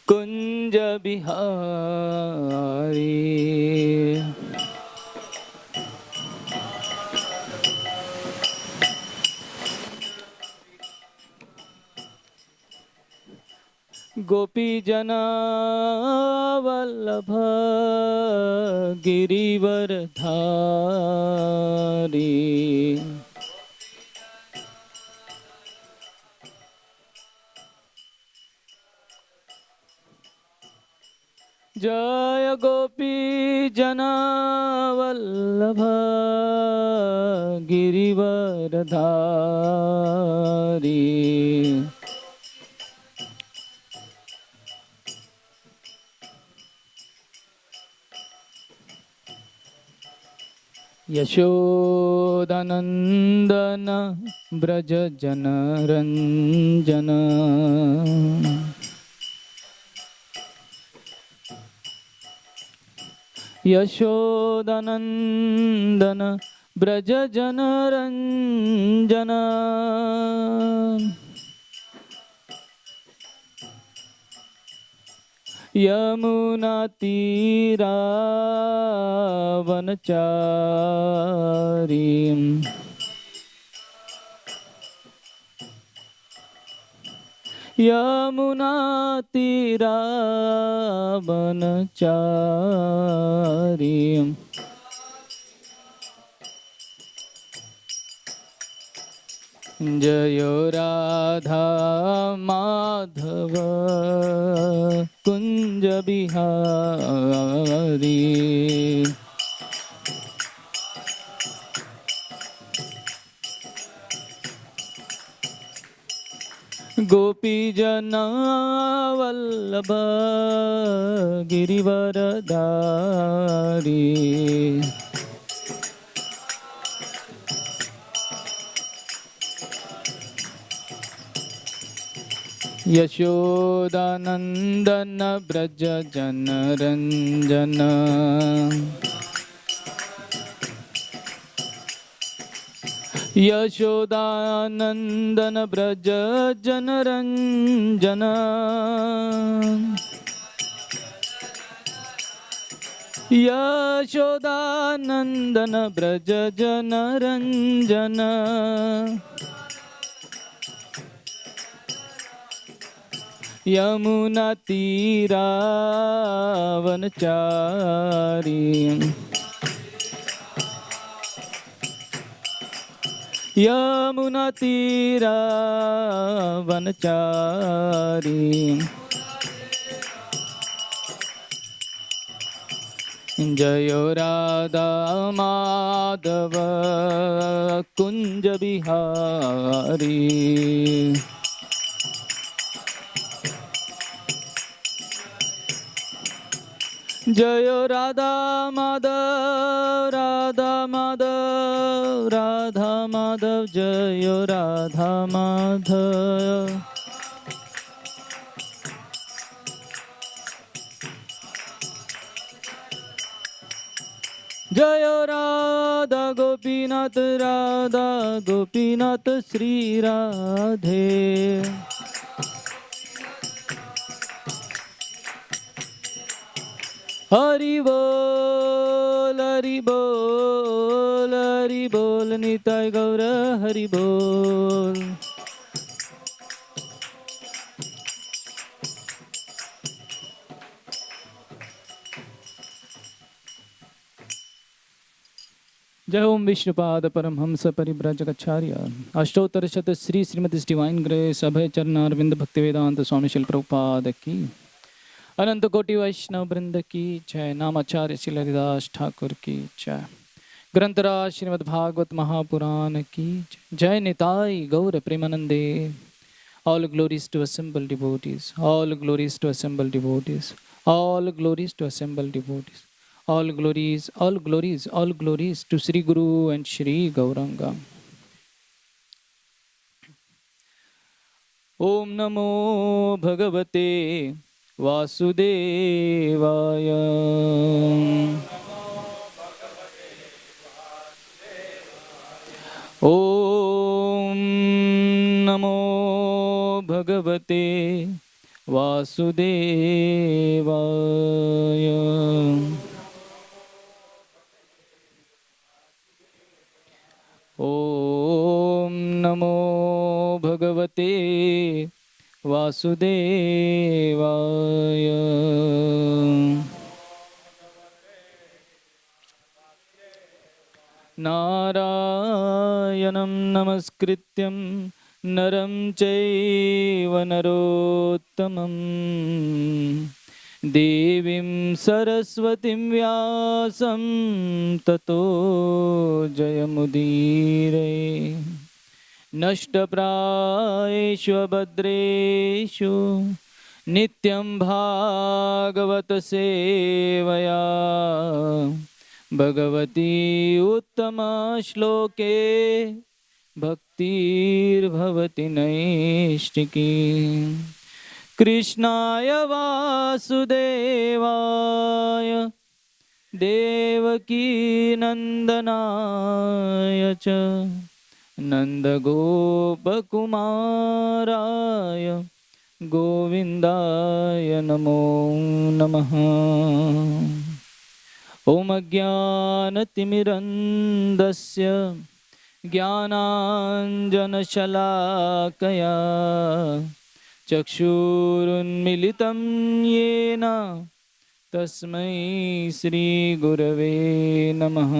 कुंज बिहारी। गोपी जना वल्लभ गिरिवर धारी। जय गोपी जना वल्लभ गिरिवर धारी। यशोदानंदन ब्रज जन रंजन। यशोदानंदन ब्रज जन रंजन। यमुना तीरा वनचारी। यमुना तीरा वनचारी। जय राधा माधव कुंज बिहारी। गोपी जना वल्लभ गिरिवर धारी। यशोदानंदन ब्रज जन रंजन। यशोदानंदन ब्रज जन रंजन। यशोदानंदन ब्रज जन रंजन। यमुना तीरा वनचारी। यमुना तीरा वनचारी। जय राधा माधव कुंज बिहारी। जय राधा माधव राधा माधव राधा माधव जय राधा माधव। जय राधा गोपीनाथ राधा गोपीनाथ श्री राधे। हरि बोल हरि बोल हरि बोल निताय गौर हरि बोल। जय ओम विष्णुपाद परमहंस परिव्राजकाचार्य अष्टोत्तर शत श्री श्रीमती डिवाइन ग्रेस अभय चरणारविंद भक्ति वेदांत स्वामी शिल प्रभुपाद की अनंत कोटि वैष्णव वृंद की जय। नामाचार्य श्री हरिदास ठाकुर की जय। ग्रंथराज श्रीमद् भागवत महापुराण की जय। निताई गौर प्रेमानंदे। All glories to assemble devotees. All glories to assemble devotees. All glories to assemble devotees. All glories, all glories, all glories to Sri Guru and Sri Gauranga. Om Namo Bhagavate Vasudevaya. Om Namo Bhagavate वासुदेवाय। ॐ नमो भगवते वासुदेवाय। नारायणं नमस्कृत्यं नरं चैव नरोत्तमं देवीं सरस्वतीं व्यासं ततो जयमुदीरये। नष्टप्रायेषु भद्रेषु नित्यं भागवत सेवया भगवती उत्तमा श्लोके भक्तिर्भवति नैष्टिकी। कृष्णाय वासुदेवाय देवकी नंदनाय च नन्दगोपकुमाराय गोविन्दाय नमो नमः। ॐ अज्ञानतिमिरन्धस्य ज्ञानाञ्जनशलाकया चक्षुरुन्मिलितं येन तस्मै श्रीगुरवे नमः।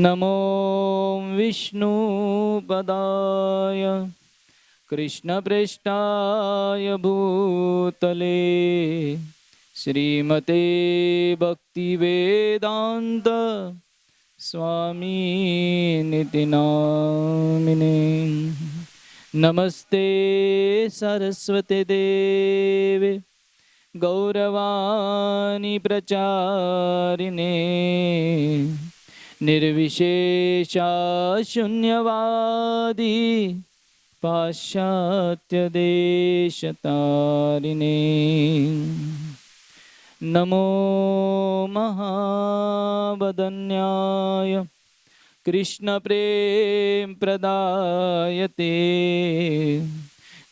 नमो विष्णुपदाय कृष्णप्रेष्ठाय भूतले श्रीमते भक्तिवेदान्त स्वामीनिति नामिने। नमस्ते सरस्वते देवे गौरवाणी प्रचारिणे निर्विशेषा शून्यवादी पाश्चात्य देशतारिणे। नमो महावदन्याय कृष्ण प्रेम प्रदायते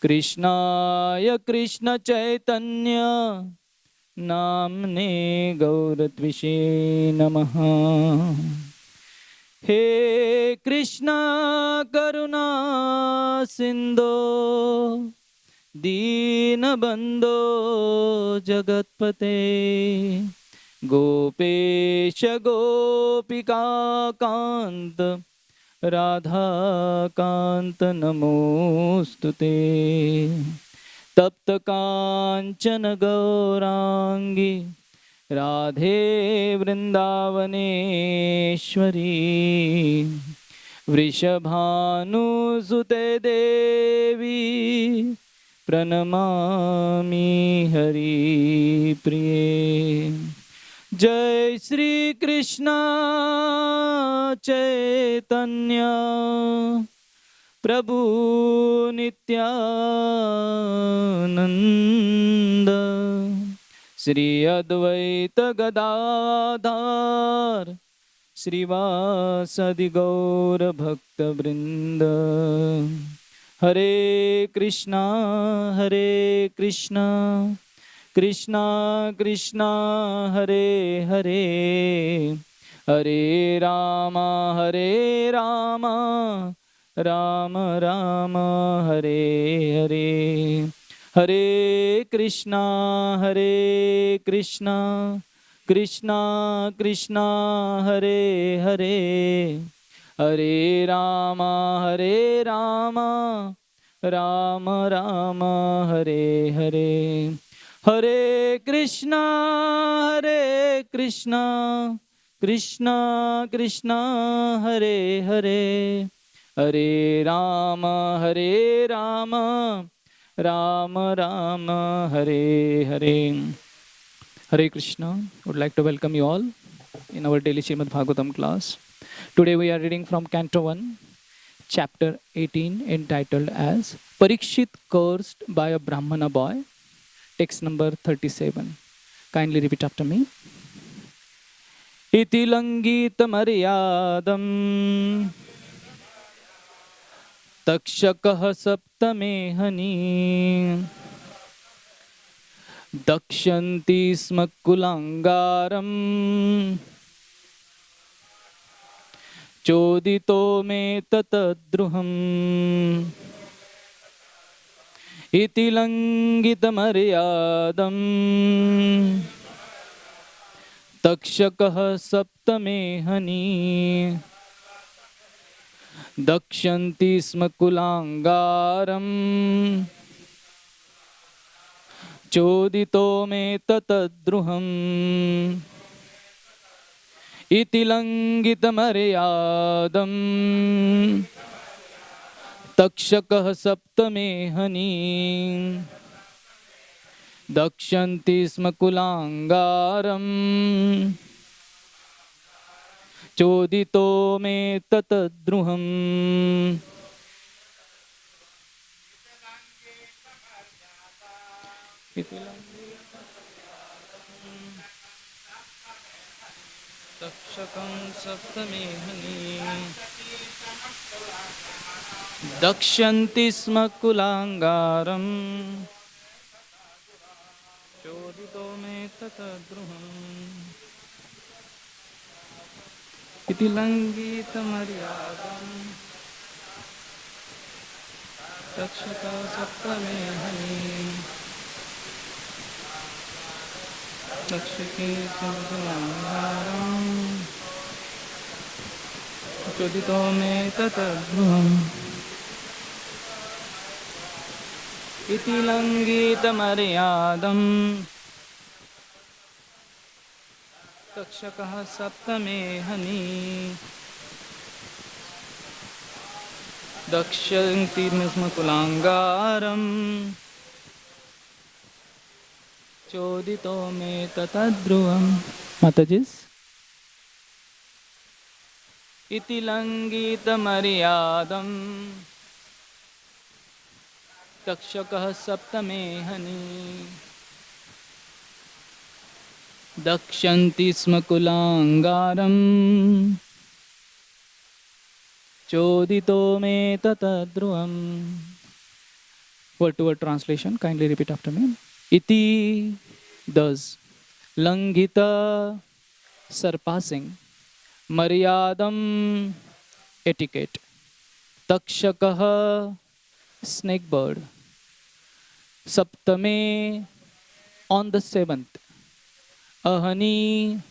कृष्णाय कृष्ण चैतन्य नामने गौरत्विषे नमः। हे कृष्णा करुणा सिंधो दीनबंधो जगत्पते गोपेश गोपिका कांत राधा कांत नमोस्तुते। तप्त कांचन गौरांगी राधे वृंदावनेश्वरी वृषभानुसुते देवी प्रणमामि हरिप्रिये। जय श्री कृष्ण चैतन्य प्रभु नित्यानंद श्री अद्वैत गदाधर श्रीवासदि गौर भक्तवृंद। हरे कृष्णा कृष्णा कृष्णा हरे हरे हरे राम राम राम हरे हरे। हरे कृष्णा कृष्णा कृष्णा हरे हरे हरे राम राम राम हरे हरे। हरे Krishna Krishna Krishna Hare Hare Hare Ram Ram Ram Hare Hare. Hare Krishna. Would like to welcome you all in our daily Srimad Bhagavatam class. Today we are reading from Canto 1, Chapter 18, entitled as Parikshit Cursed by a Brahmana Boy. Text number 37. Kindly repeat after me. Iti langita maryadam takshakah saptame hani Dakshanti sma kulangaram Chodito me tatadruham Iti langita maryadam Takshakah saptame hani Dakshanti sma kulangaram Chodito me tatadruham Iti langita maryadam Takshakah saptame hani Dakshanti sma kulangaram Chodito me tatadruham Takshakam saptame hani Dakshanti sma kulangaram Chodito me tatadruham Iti langita maryadam Takshaka saptame hani Dakshaki sma kulangaram Chodito me tatadruham Iti langita maryadam Takshakah saptame hani Dakshanti sma kulangaram Chodito me tatadruvam Matajis Iti langita maryadam Takshakah saptame hani Dakshanti sma kulangaram Chodito me tatadruvam Word to word translation, kindly repeat after me. Iti, thus, langita, surpassing, maryadam, etiquette, takshakah, snake bird, saptame, on the seventh, ahani,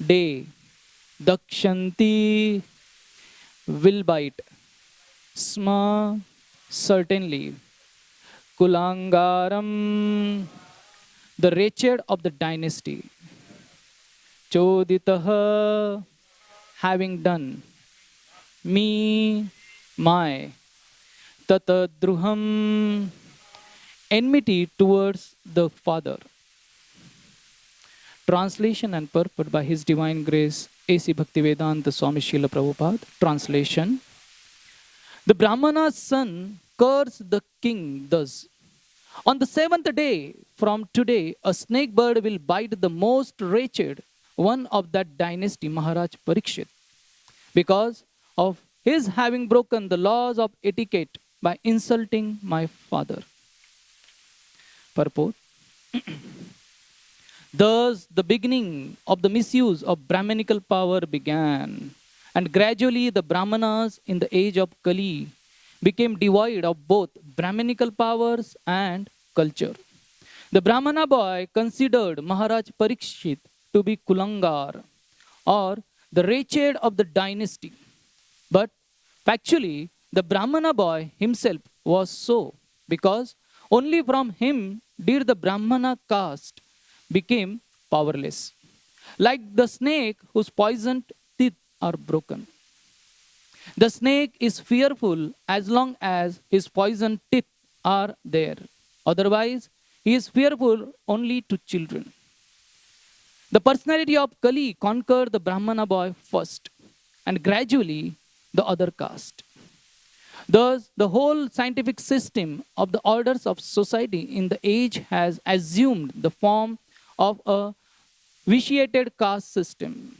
day, dakshanti, will bite, sma, certainly, kulangaram, the wretched of the dynasty, choditah, having done, me, my, tatadruham, enmity towards the father. Translation and purport by His Divine Grace A.C. Bhaktivedanta Swami Srila Prabhupada. Translation. The Brahmana's son cursed the king thus. On the seventh day from today, a snake bird will bite the most wretched one of that dynasty, Maharaj Parikshit, because of his having broken the laws of etiquette by insulting my father. Purport. Thus, the beginning of the misuse of Brahmanical power began, and gradually the Brahmanas in the age of Kali became devoid of both Brahmanical powers and culture. The Brahmana boy considered Maharaj Parikshit to be Kulangar, or the wretched of the dynasty. But factually, the Brahmana boy himself was so, because only from him did the Brahmana caste became powerless, like the snake whose poisoned teeth are broken. The snake is fearful as long as his poisoned teeth are there. Otherwise, he is fearful only to children. The personality of Kali conquered the Brahmana boy first, and gradually the other caste. Thus, the whole scientific system of the orders of society in the age has assumed the form of a vitiated caste system,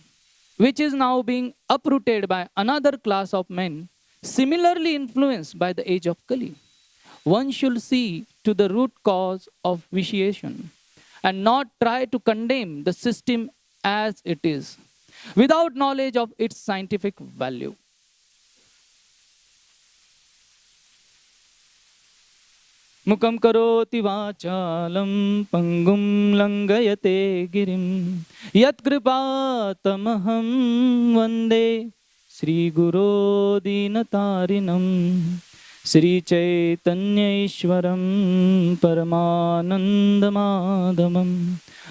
which is now being uprooted by another class of men similarly influenced by the age of Kali. One should see to the root cause of vitiation and not try to condemn the system as it is, without knowledge of its scientific value. Mukam karoti vachalam pangum langayate girim yat kripatamaham vande Sri Guru Dinatarinam Sri Chaitanya Ishwaram Paramanandamadamam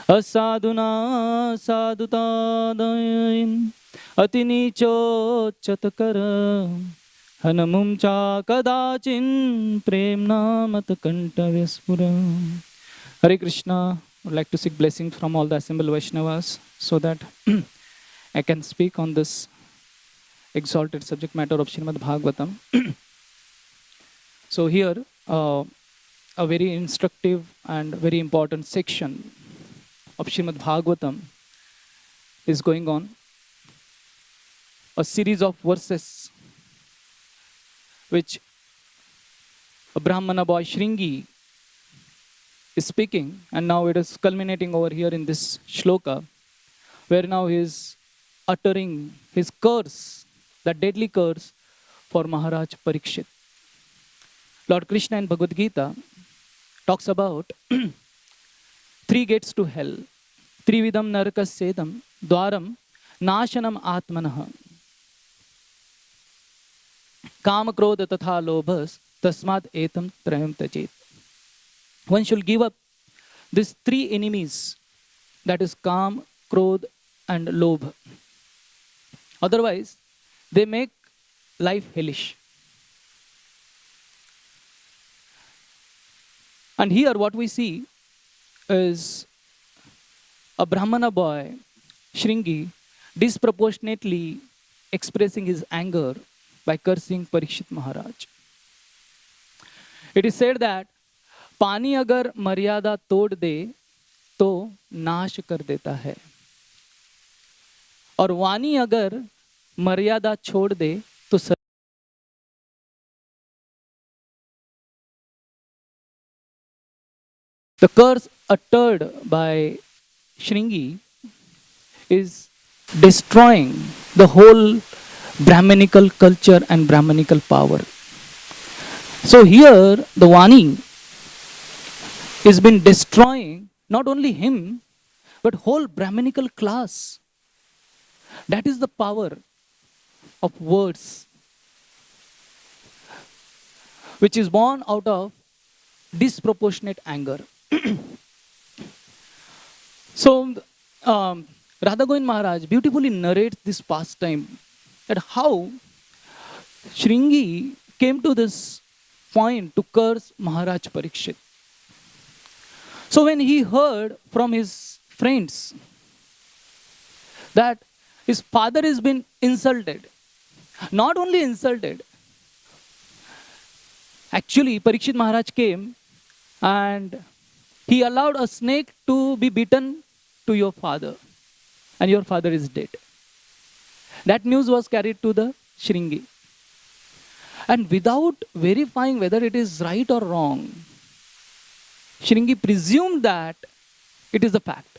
Asaduna sadutadayin Atinicho chatakara Hanamum cha kadachin premna matakantavyaspura. Hare Krishna. I would like to seek blessings from all the assembled Vaishnavas so that I can speak on this exalted subject matter of Srimad Bhagavatam. So here, a very instructive and very important section of Srimad Bhagavatam is going on. A series of verses which a Brahmana boy Shringi is speaking, and now it is culminating over here in this shloka, where now he is uttering his curse, that deadly curse for Maharaj Parikshit. Lord Krishna in Bhagavad Gita talks about three gates to hell. Trividam narakassedam dwaram nashanam atmanah. Kama krodha tatha lobhas tasmad etam trayam tajit. One should give up these three enemies, that is Kam, Krodh and Lobh. Otherwise, they make life hellish. And here what we see is a Brahmana boy, Shringi, disproportionately expressing his anger by cursing Parikshit Maharaj. It is said that पानी अगर मर्यादा तोड़ दे तो नाश कर देता है, और वाणी अगर मर्यादा छोड़ दे तो The curse uttered by Shringi is destroying the whole Brahmanical culture and Brahmanical power. So here the Vani has been destroying not only him, but whole Brahmanical class. That is the power of words, which is born out of disproportionate anger. So, Radha Govind Maharaj beautifully narrates this pastime, that how Shringi came to this point to curse Maharaj Parikshit. So when he heard from his friends that his father has been insulted, not only insulted, actually Parikshit Maharaj came and he allowed a snake to be bitten to your father, and your father is dead. That news was carried to the Shringi. And without verifying whether it is right or wrong, Shringi presumed that it is the fact.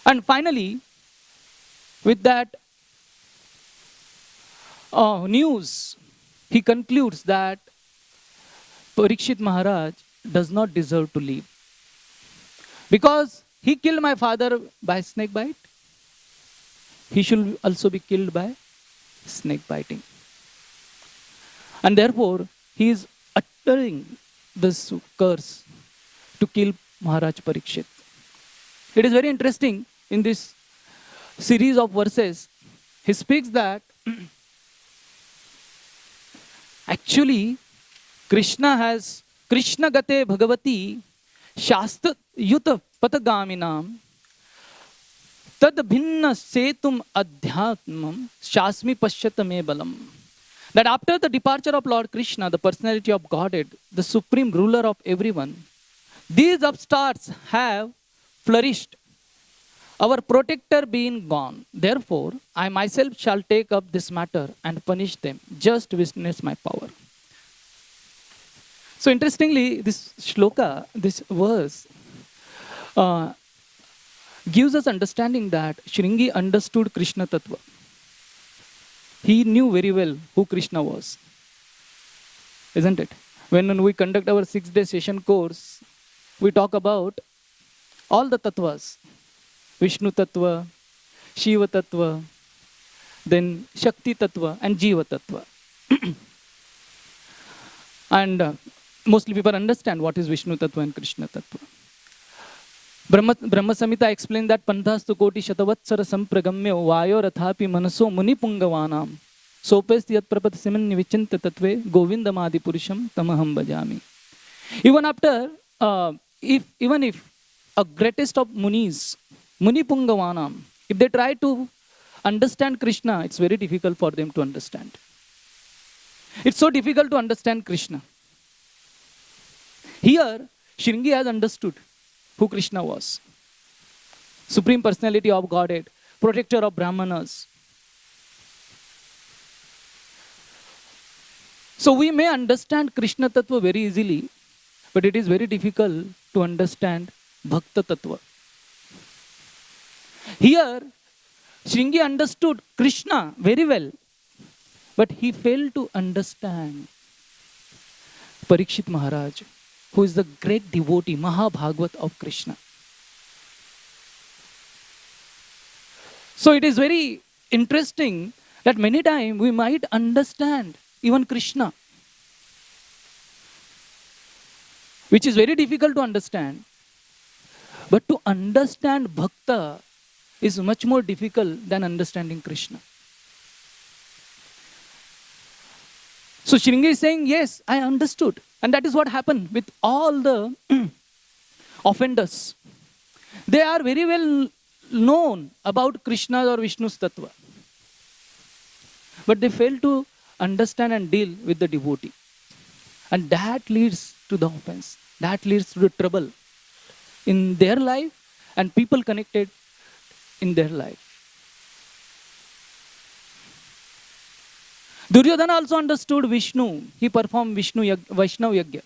And finally, with that news, he concludes that Parikshit Maharaj does not deserve to live. Because he killed my father by snake bite, he should also be killed by snake biting. And therefore, he is uttering this curse to kill Maharaj Parikshit. It is very interesting in this series of verses. He speaks that actually Krishna gate bhagavati shastra yuta patagaminam tad bhinna setum adhyatmam shasmi pashyata me balam. That after the departure of Lord Krishna, the personality of Godhead, the supreme ruler of everyone, these upstarts have flourished, our protector being gone. Therefore, I myself shall take up this matter and punish them. Just witness my power. So interestingly, this shloka, this verse, uh, gives us understanding that Shringi understood Krishna Tattva. He knew very well who Krishna was, isn't it? When we conduct our 6-day session course, we talk about all the tattvas, Vishnu Tattva, Shiva Tattva, then Shakti Tattva and Jiva Tattva. And mostly people understand what is Vishnu Tattva and Krishna Tattva. Brahma Samhita explained that Panthastu Koti Shatavatsara Sampragamyo Vayo Rathapi Manaso Muni Pungavanam Sopesti Yat Prapat Siman Vichinta Tatve Govindamadi Purusham Tamaham Bhajami. Even if a greatest of Munis, Muni Pungavanam, if they try to understand Krishna, it's very difficult for them to understand. It's so difficult to understand Krishna. Here, Shringi has understood who Krishna was. Supreme Personality of Godhead, protector of Brahmanas. So we may understand Krishna Tattva very easily, but it is very difficult to understand Bhakta Tattva. Here, Shringi understood Krishna very well, but he failed to understand Parikshit Maharaj, who is the great devotee, Mahabhagavat of Krishna. So it is very interesting that many times we might understand even Krishna, which is very difficult to understand. But to understand Bhakta is much more difficult than understanding Krishna. So Shringi is saying, yes, I understood. And that is what happened with all the offenders. They are very well known about Krishna or Vishnu's Tattva. But they fail to understand and deal with the devotee. And that leads to the offense. That leads to the trouble in their life and people connected in their life. Duryodhana also understood Vishnu. He performed Vaishnav Yagya.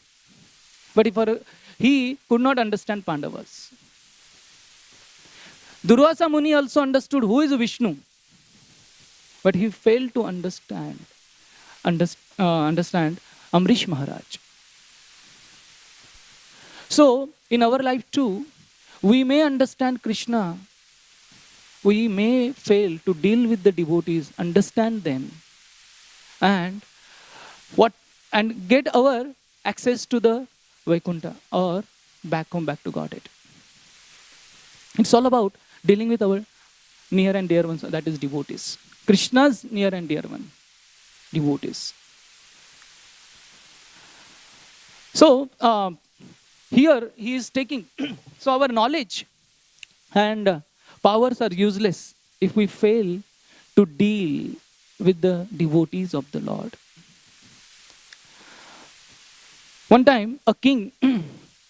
But he could not understand Pandavas. Durvasa Muni also understood who is Vishnu. But he failed to understand Amrish Maharaj. So, in our life too, we may understand Krishna. We may fail to deal with the devotees, understand them, and get our access to the Vaikuntha or back to Godhead. It's all about dealing with our near and dear ones, that is devotees. Krishna's near and dear one, devotees. So, here he is taking, so our knowledge and powers are useless if we fail to deal with the devotees of the Lord. One time, a king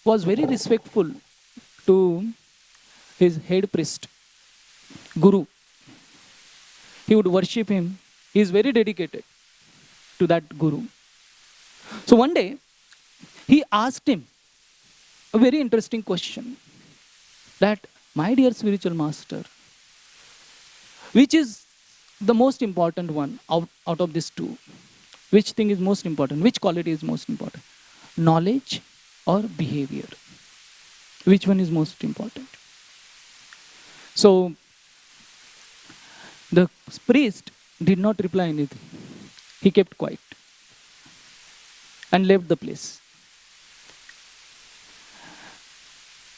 was very respectful to his head priest, Guru. He would worship him. He is very dedicated to that Guru. So one day, he asked him a very interesting question, that, my dear spiritual master, which is the most important one out of these two? Which thing is most important? Which quality is most important? Knowledge or behavior? Which one is most important? So, the priest did not reply anything. He kept quiet and left the place.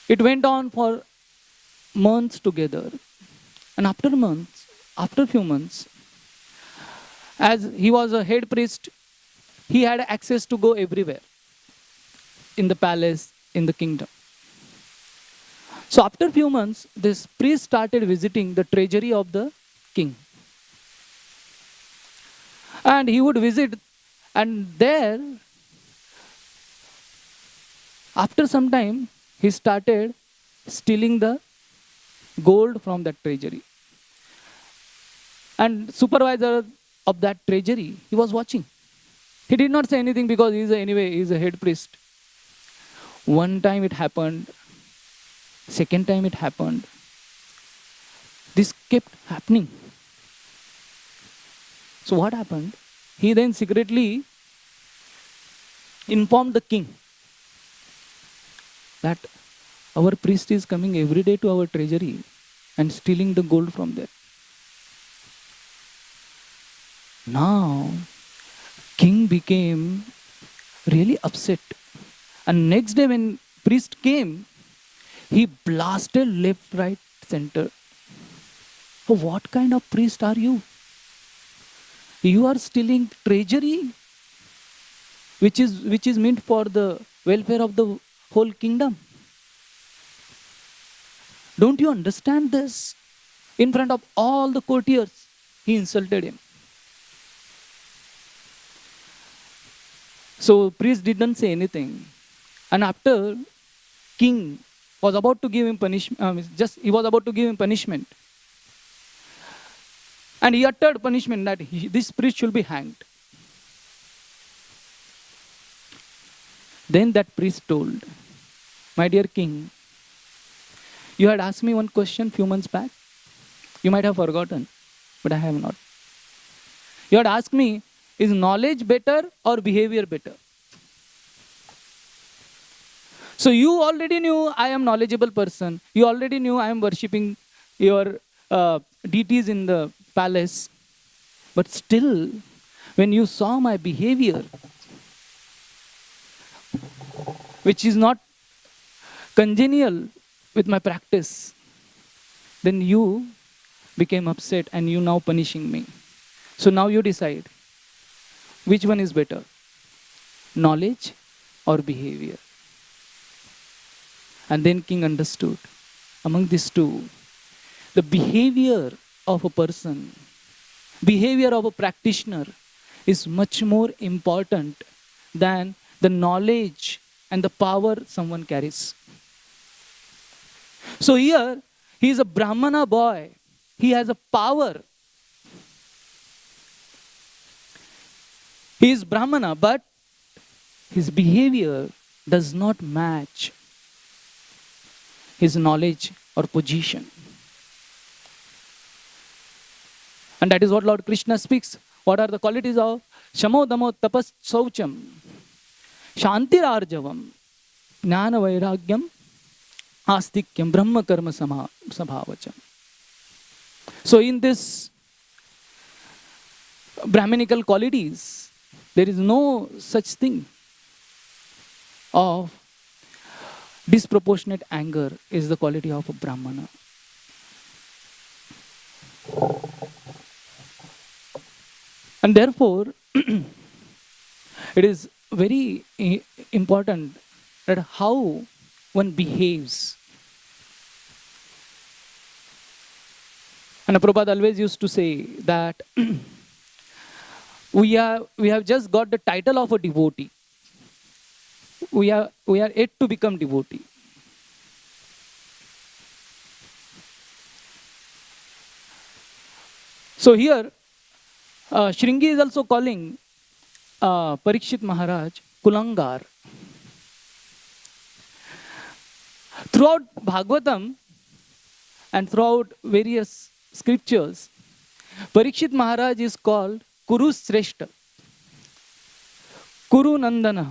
It went on for months together. And after a few months, as he was a head priest, he had access to go everywhere. In the palace, in the kingdom. So after a few months, this priest started visiting the treasury of the king. And he would visit, and there, after some time, he started stealing the gold from that treasury. And supervisor of that treasury, he was watching. He did not say anything because he's a head priest. One time it happened. Second time it happened. This kept happening. So what happened? He then secretly informed the king that our priest is coming every day to our treasury and stealing the gold from there. Now, king became really upset. And next day when priest came, he blasted left, right, center. Oh, what kind of priest are you? You are stealing treasury, which is meant for the welfare of the whole kingdom. Don't you understand this? In front of all the courtiers, he insulted him. So priest didn't say anything. And after king was about to give him punishment, he was about to give him punishment. And he uttered punishment that this priest should be hanged. Then that priest told, my dear king, you had asked me one question few months back. You might have forgotten, but I have not. You had asked me, is knowledge better or behavior better? So you already knew I am knowledgeable person. You already knew I am worshipping your deities in the palace. But still, when you saw my behavior, which is not congenial with my practice, then you became upset and you now punishing me. So now you decide, which one is better? Knowledge or behavior? And then king understood, among these two, the behavior of a person, behavior of a practitioner is much more important than the knowledge and the power someone carries. So here, he is a Brahmana boy. He has a power. He is Brahmana, but his behavior does not match his knowledge or position. And that is what Lord Krishna speaks. What are the qualities of Shamo Damo Tapas Saucham, Shantir Arjavam, Jnana Vairagyam, Astikyam, Brahma Karma Sabhavacham. So in this Brahminical qualities, there is no such thing of disproportionate anger is the quality of a Brahmana. And therefore, it is very important that how one behaves. And Prabhupada always used to say that we have just got the title of a devotee. We are yet to become devotee. So here, Shringi is also calling Parikshit Maharaj Kulangar. Throughout Bhagavatam and throughout various scriptures, Parikshit Maharaj is called Kuru Sreshta, Kuru Nandana,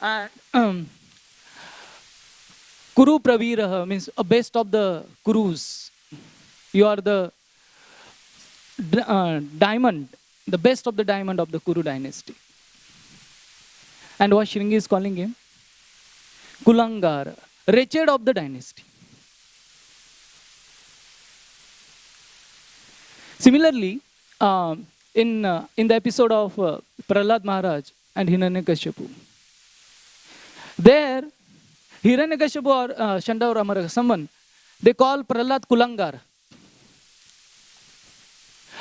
and Kuru Praviraha means a best of the Kurus. You are the diamond, the best of the diamond of the Kuru dynasty. And what Shringi is calling him? Kulangara, wretched of the dynasty. Similarly, in the episode of Prahlad Maharaj and Hiranyakashipu, there Hiranyakashipu or Shanda or Amara, someone, they call Prahlad Kulangar.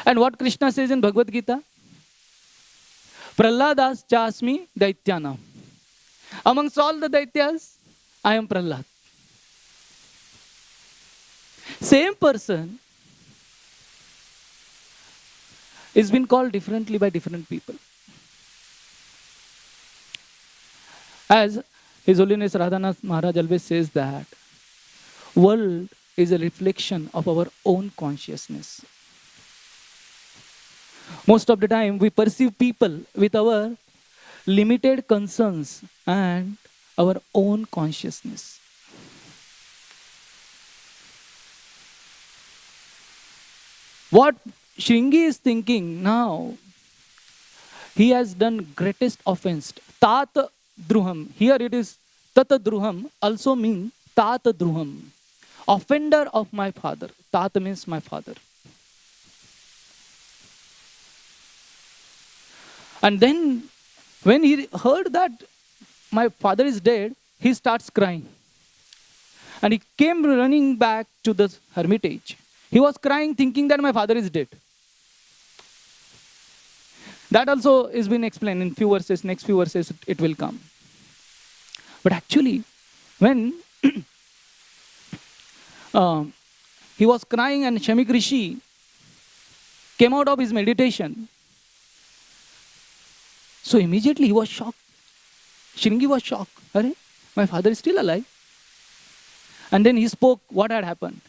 And what Krishna says in Bhagavad Gita? Prahladas chasmi daityanam. Amongst all the daityas, I am Prahlad. Same person is been called differently by different people. As His Holiness Radhanath Maharaj always says that world is a reflection of our own consciousness. Most of the time we perceive people with our limited concerns and our own consciousness. What Shringi is thinking now, he has done greatest offense. Tat Druham. Here it is Tata Druham also means Tat Druham. Offender of my father. Tat means my father. And then when he heard that my father is dead, he starts crying. And he came running back to the hermitage. He was crying thinking that my father is dead. That also is been explained in few verses, next few verses it will come. But actually, when he was crying and Shamik Rishi came out of his meditation, so immediately he was shocked. Shringi was shocked. Arey, my father is still alive. And then he spoke what had happened.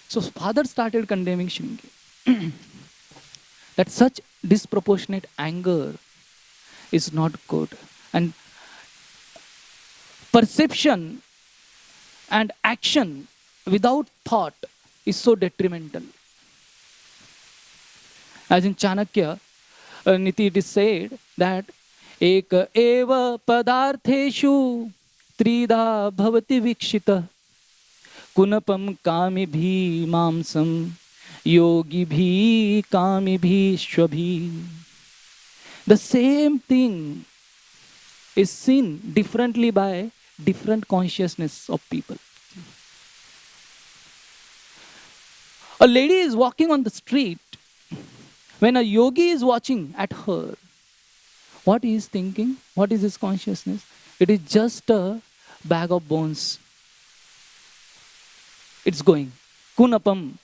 So father started condemning Shringi. That such disproportionate anger is not good. And perception and action without thought is so detrimental. As in Chanakya Niti, it is said that Eka eva padartheshu trida bhavati vikshita kunapam kami bhi mamsam yogi bhi kami bhi shwabhi. The same thing is seen differently by different consciousness of people. A lady is walking on the street. When a yogi is watching at her, what he is thinking? What is his consciousness? It is just a bag of bones. It's going. Kunapam.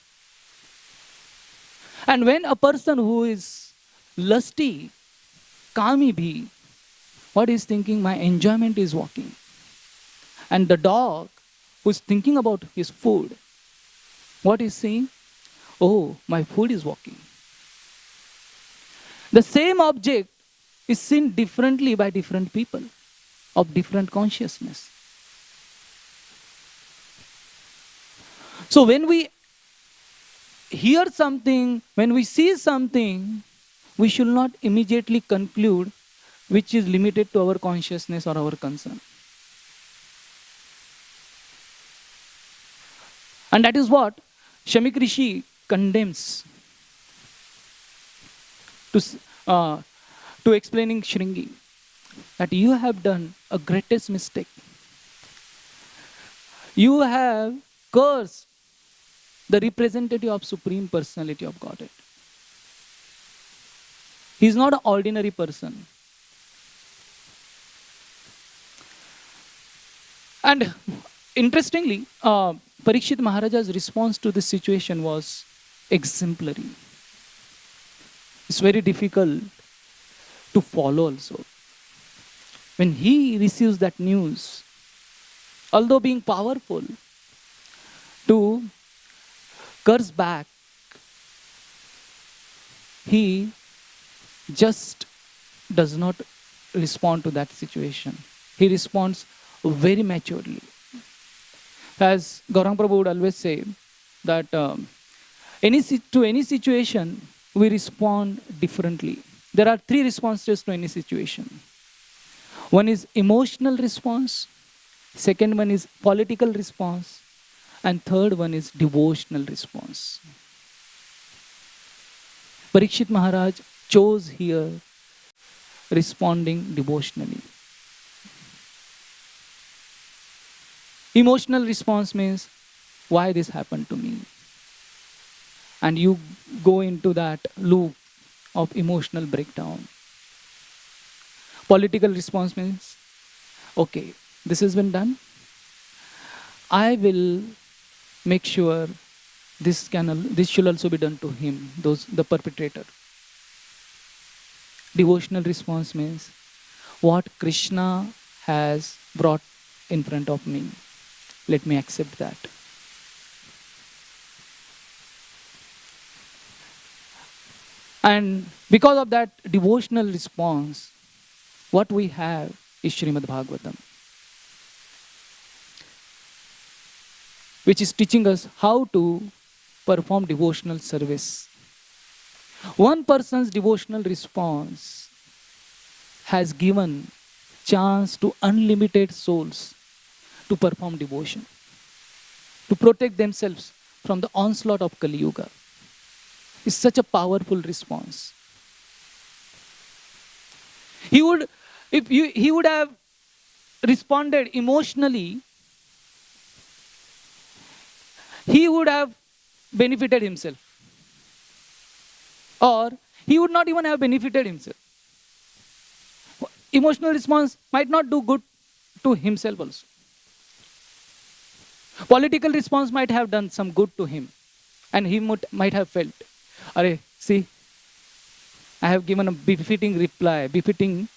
And when a person who is lusty, kami bhi, what is thinking? My enjoyment is walking. And the dog who is thinking about his food, what is saying? Oh, my food is walking. The same object is seen differently by different people of different consciousness. So when we hear something, when we see something, we should not immediately conclude which is limited to our consciousness or our concern. And that is what Shamik Rishi condemns to explaining Shringi, that you have done a greatest mistake. You have cursed the representative of Supreme Personality of Godhead. He is not an ordinary person. And interestingly, Parikshit Maharaja's response to this situation was exemplary. It's very difficult to follow also. When he receives that news, although being powerful, to curse back, he just does not respond to that situation. He responds very maturely. As Gauranga Prabhu would always say, that to any situation, we respond differently. There are three responses to any situation. One is emotional response, second one is political response, and third one is devotional response. Parikshit Maharaj chose here responding devotionally. Emotional response means, why this happened to me? And you go into that loop of emotional breakdown. Political response means, okay, this has been done. I will make sure this should also be done to him, the perpetrator. Devotional response means, what Krishna has brought in front of me. Let me accept that. And because of that devotional response, what we have is Srimad Bhagavatam, which is teaching us how to perform devotional service. One person's devotional response has given chance to unlimited souls to perform devotion, to protect themselves from the onslaught of Kali Yuga. It's such a powerful response. He would have responded emotionally, he would have benefited himself. Or he would not even have benefited himself. Emotional response might not do good to himself also. Political response might have done some good to him. And he might have felt, Are, see, I have given a befitting reply, befitting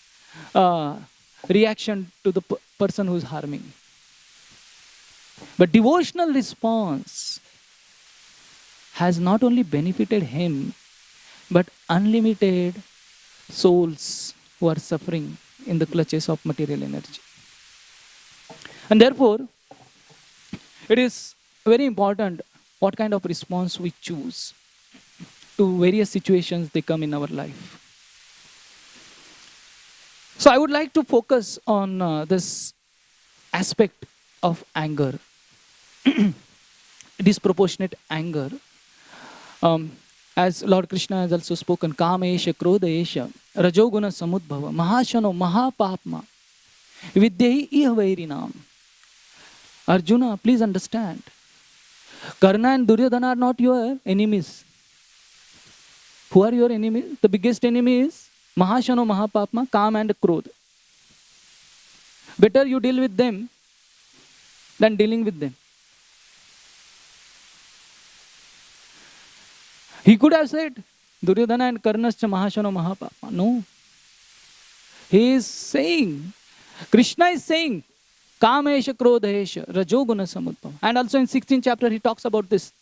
reaction to the person who is harming. But devotional response has not only benefited him, but unlimited souls who are suffering in the clutches of material energy. And therefore, it is very important what kind of response we choose to various situations they come in our life. So I would like to focus on this aspect of anger, disproportionate anger. As Lord Krishna has also spoken, Kamesha, Krodesha, Rajoguna Samudbhava, Mahashano, Mahapapma, Vidyahi Ihavairinam. Arjuna, please understand. Karna and Duryodhana are not your enemies. Who are your enemies? The biggest enemy is Mahashano, Mahapapma, Kam and Krodh. Better you deal with them than dealing with them. He could have said, Duryodhana and Karnascha Mahashano Mahapapma. No. He is saying, Krishna is saying, Kamesha Krodesha Rajoguna Samudbhava. And also in 16th chapter he talks about this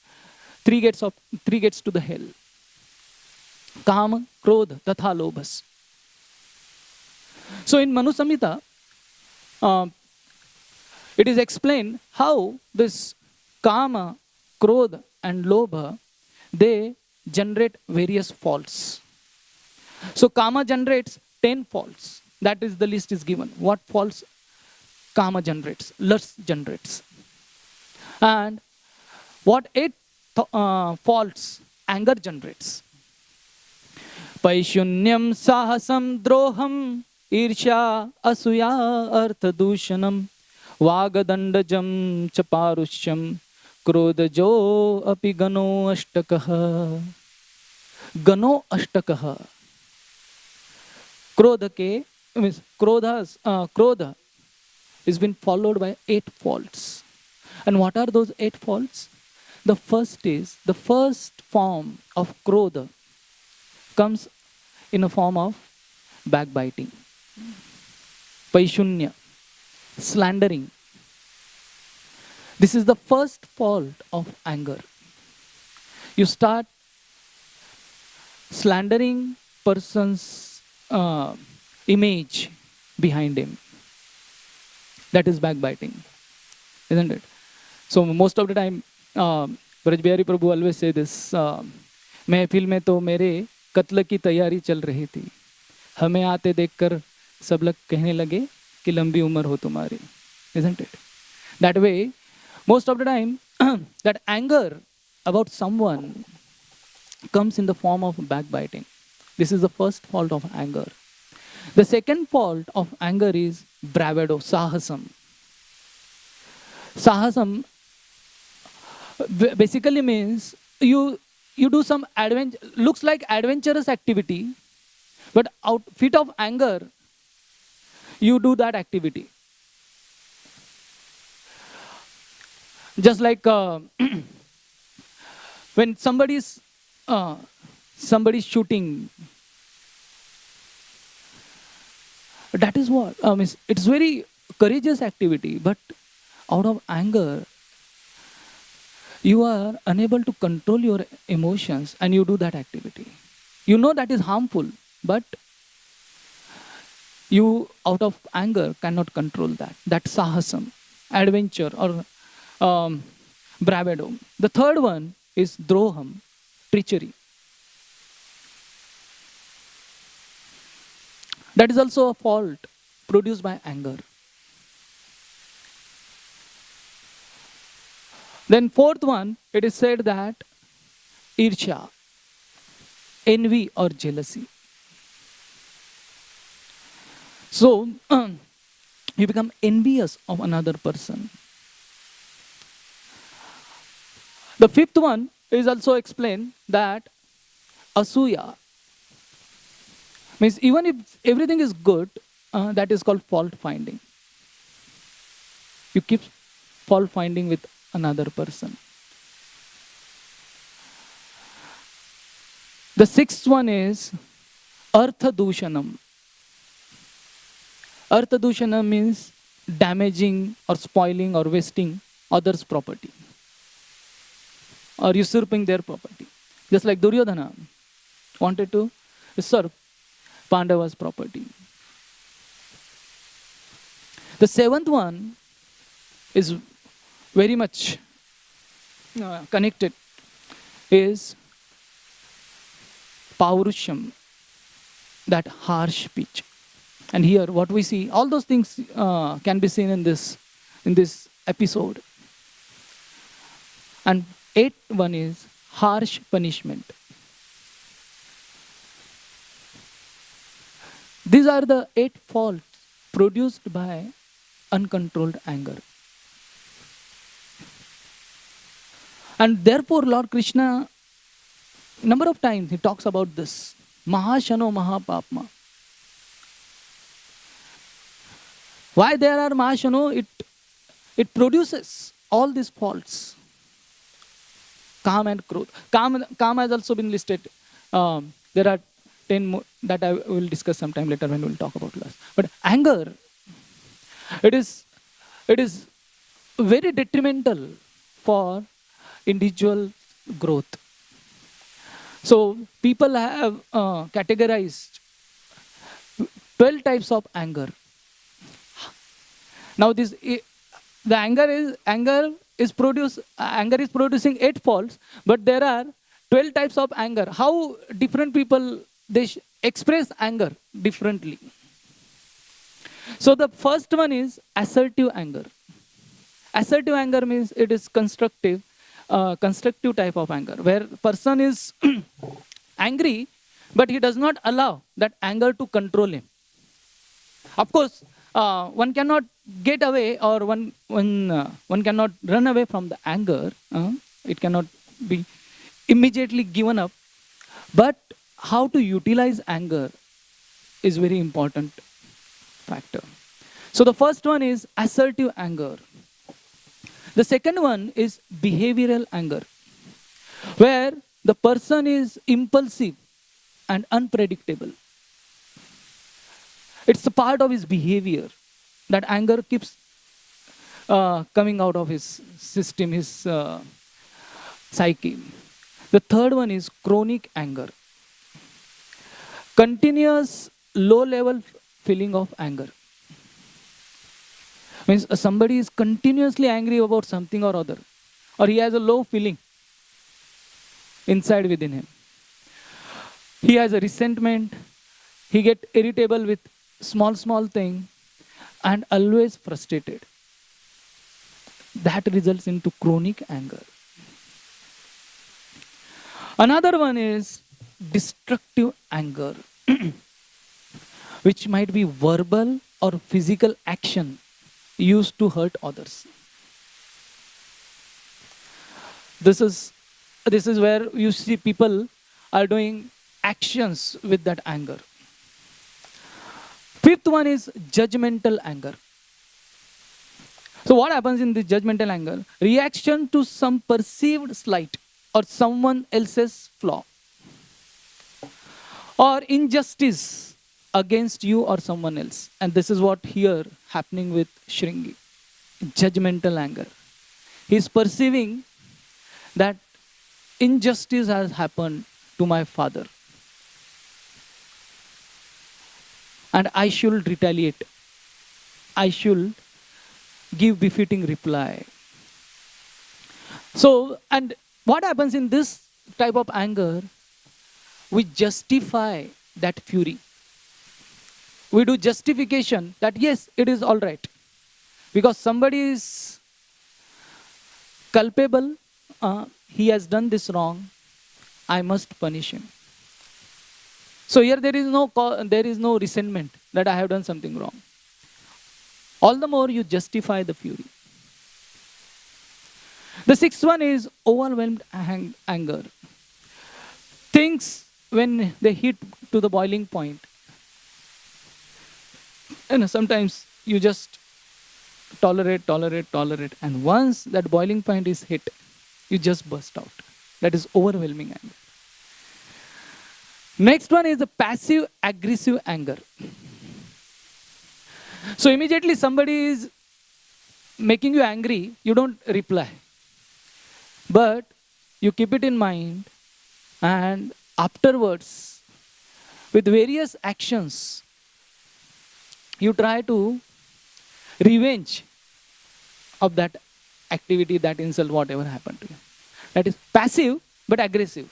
three gates to the hell. Kama, Krodha, Tatha Lobhas. So in Manu Samhita, it is explained how this Kama, Krodha and Lobha, they generate various faults. So Kama generates 10 faults. That is, the list is given. What faults Kama generates? Lust generates. And what 8 faults anger generates? Paishunyam sahasam droham irsha asuya arthadushanam vagadandajam chaparushyam Krodajo api gano ashtakaha. Gano ashtakaha. Krodha is been followed by 8 faults. And what are those 8 faults? The first form of Krodha comes in a form of backbiting, Paishunya, slandering. This is the first fault of anger. You start slandering person's image behind him. That is backbiting, isn't it? So most of the time, Braj Bihari Prabhu always say this, महफिल में तो मेरे कत्ल की तैयारी चल रही थी. हमें आते देखकर सब लोग कहने लगे कि लंबी उम्र हो तुम्हारी. Isn't it? That way, most of the time, that anger about someone comes in the form of backbiting. This is the first fault of anger. The second fault of anger is bravado, sahasam. Sahasam basically means you do some looks like adventurous activity, but out fit of anger, you do that activity. Just like when somebody's shooting, that is what it's very courageous activity, but out of anger, you are unable to control your emotions and you do that activity. You know that is harmful, but you, out of anger, cannot control that. That's sahasam, adventure or bravado. The third one is droham, treachery. That is also a fault produced by anger. Then fourth one, it is said that irsha, envy or jealousy. So you become envious of another person. The fifth one is also explained that asuya, means even if everything is good, that is called fault finding. You keep fault finding with another person. The sixth one is artha dushanam. Artha dushanam means damaging or spoiling or wasting others' property or usurping their property. Just like Duryodhana wanted to usurp Pandava's property. The seventh one is very much connected, is paurusham, that harsh speech. And here what we see, all those things can be seen in this episode. And eighth one is harsh punishment. These are the 8 faults produced by uncontrolled anger. And therefore Lord Krishna, number of times he talks about this. Mahashano Mahapapma. Why there are Mahashano? It produces all these faults. Kam and Krodh. Kam has also been listed. There are 10 more that I will discuss sometime later when we will talk about lust. But anger, it is very detrimental for individual growth. So people have categorized 12 types of anger. Now anger is producing 8 faults, but there are 12 types of anger. How different people they express anger differently. So the first one is assertive anger. Assertive anger means it is constructive type of anger, where person is angry, but he does not allow that anger to control him. Of course, one cannot get away, or one cannot run away from the anger. It cannot be immediately given up. But how to utilize anger is very important factor. So the first one is assertive anger. The second one is behavioral anger, where the person is impulsive and unpredictable. It's a part of his behavior. That anger keeps coming out of his system, his psyche. The third one is chronic anger. Continuous low-level feeling of anger. Means somebody is continuously angry about something or other, or he has a low feeling inside within him. He has a resentment. He gets irritable with small thing and always frustrated. That results into chronic anger. Another one is destructive anger, which might be verbal or physical action used to hurt others. This is where you see people are doing actions with that anger. Fifth one is judgmental anger. So what happens in this judgmental anger? Reaction to some perceived slight or someone else's flaw or injustice against you or someone else. And this is what here happening with Shringi. Judgmental anger. He's perceiving that injustice has happened to my father. And I should retaliate. I should give befitting reply. So, and what happens in this type of anger? We justify that fury. We do justification that yes, it is all right. Because somebody is culpable, he has done this wrong, I must punish him. So here there is no resentment that I have done something wrong. All the more you justify the fury. The sixth one is overwhelmed anger. Things when they hit to the boiling point, sometimes you just tolerate, and once that boiling point is hit, you just burst out. That is overwhelming anger. Next one is the passive aggressive anger. So immediately somebody is making you angry, you don't reply. But you keep it in mind, and afterwards, with various actions, you try to revenge of that activity, that insult, whatever happened to you. That is passive but aggressive.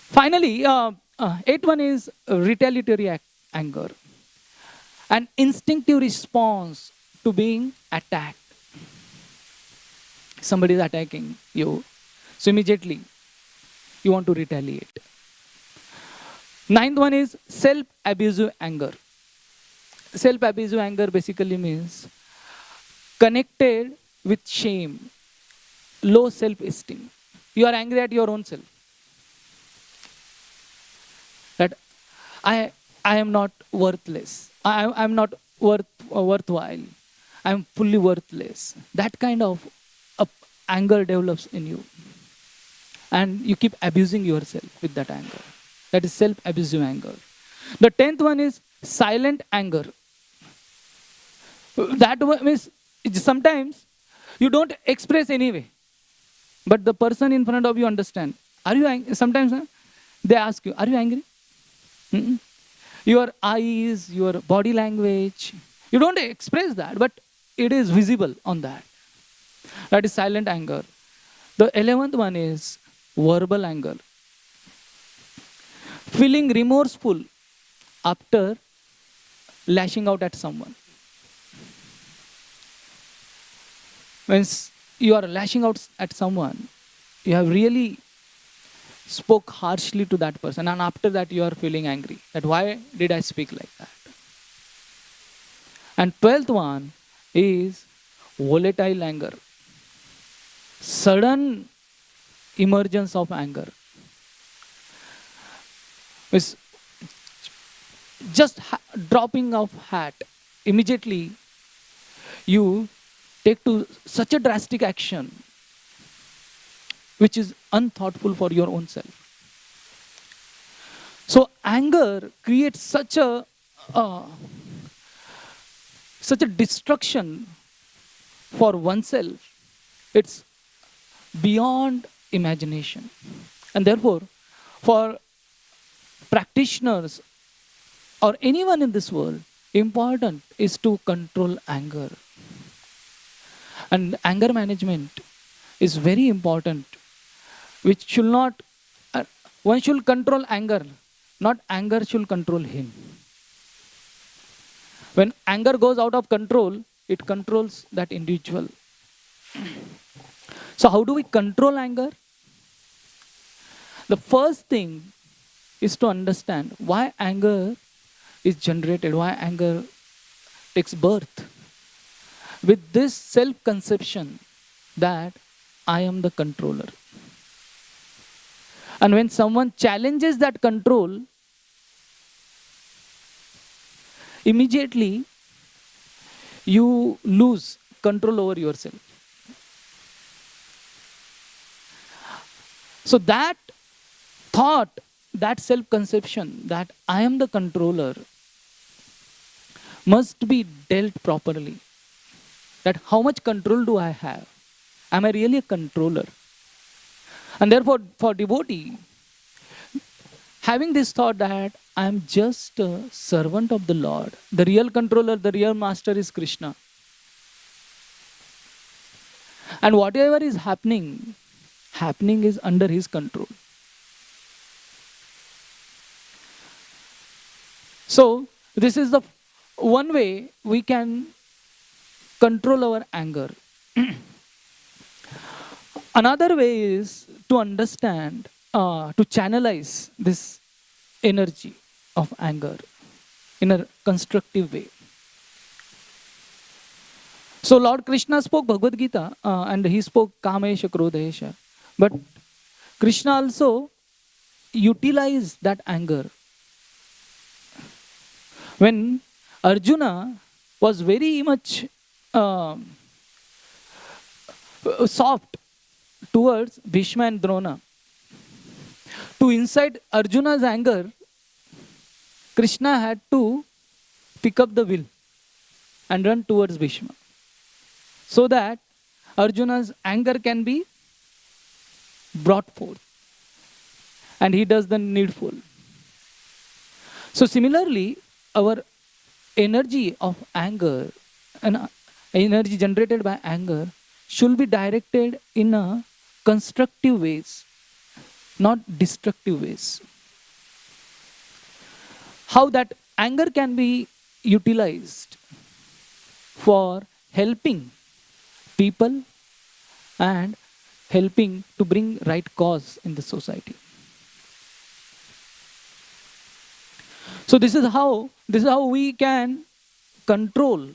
Finally, eighth one is retaliatory anger. An instinctive response to being attacked. Somebody is attacking you, so immediately you want to retaliate. Ninth one is self-abusive anger. Self-abusive anger basically means connected with shame, low self-esteem. You are angry at your own self. That I am not worthless. I am not worthwhile. I am fully worthless. That kind of anger develops in you. And you keep abusing yourself with that anger. That is self-abusive anger. The 10th one is silent anger. That one means sometimes you don't express anyway. But the person in front of you understand. Are you angry? Sometimes they ask you, are you angry? Mm-mm. Your eyes, your body language, you don't express that, but it is visible on that. That is silent anger. The 11th one is verbal anger. Feeling remorseful after lashing out at someone. When you are lashing out at someone, you have really spoke harshly to that person, and after that you are feeling angry. That why did I speak like that? And 12th one is volatile anger. Sudden emergence of anger. It's just dropping of hat. Immediately you take to such a drastic action which is unthoughtful for your own self. So anger creates such a destruction for oneself. It's beyond imagination. And therefore, for practitioners or anyone in this world, important is to control anger. And anger management is very important, which should not, one should control anger, not anger should control him. When anger goes out of control, it controls that individual. So how do we control anger? The first thing is to understand why anger is generated, why anger takes birth. With this self-conception that I am the controller. And when someone challenges that control, immediately you lose control over yourself. So that thought that self-conception that I am the controller must be dealt properly. That how much control do I have? Am I really a controller? And therefore, for devotee, having this thought that I am just a servant of the Lord, the real controller, the real master is Krishna. And whatever is happening is under his control. So, this is the one way we can control our anger. Another way is to understand, to channelize this energy of anger in a constructive way. So Lord Krishna spoke Bhagavad Gita and he spoke Kamesha Krodesha. But Krishna also utilized that anger. When Arjuna was very much soft towards Bhishma and Drona, to incite Arjuna's anger, Krishna had to pick up the will and run towards Bhishma, so that Arjuna's anger can be brought forth and he does the needful. So similarly, our energy of anger and energy generated by anger should be directed in a constructive ways, not destructive ways. How that anger can be utilized for helping people and helping to bring right cause in the society. So this is how we can control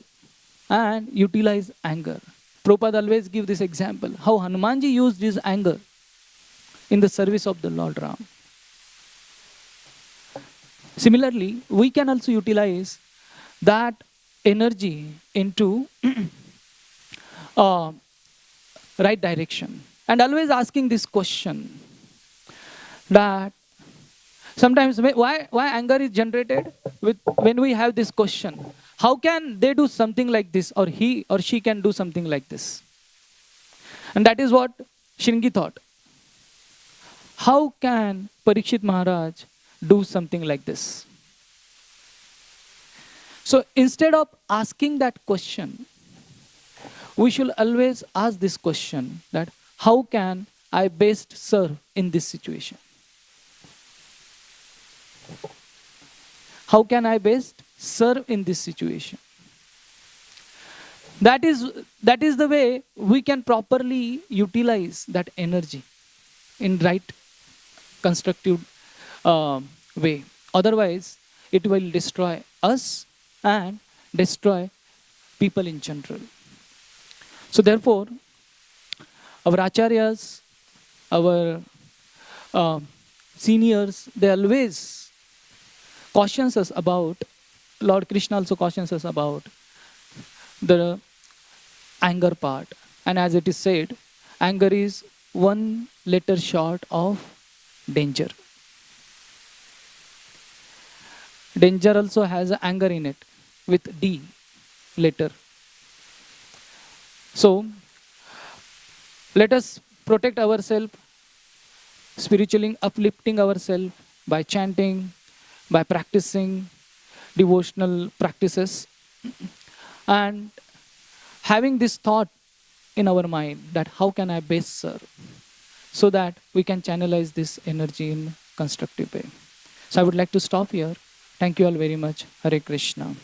and utilize anger. Prabhupada always give this example, how Hanumanji used his anger in the service of the Lord Ram. Similarly, we can also utilize that energy into right direction. And always asking this question, that sometimes why anger is generated when we have this question, how can they do something like this, or he or she can do something like this? And that is what Shringi thought. How can Parikshit Maharaj do something like this? So instead of asking that question, we should always ask this question, that how can I best serve in this situation? How can I best serve in this situation? That is the way we can properly utilize that energy in right constructive way. Otherwise, it will destroy us and destroy people in general. So therefore, our acharyas, our seniors, they always cautions us about, Lord Krishna also cautions us about the anger part. And as it is said, anger is one letter short of danger. Danger also has anger in it with D letter. So let us protect ourselves, spiritually uplifting ourselves by chanting, by practicing devotional practices, and having this thought in our mind that how can I best serve, so that we can channelize this energy in constructive way. So I would like to stop here. Thank you all very much. Hare Krishna.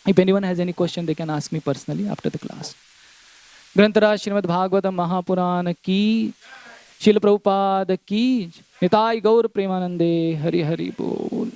If anyone has any question, they can ask me personally after the class. Grantaraj Srimad Bhagavatam Mahapurana ki, Srila Prabhupada ki, Nitai Gaur Premanande, Hari Hari Bol.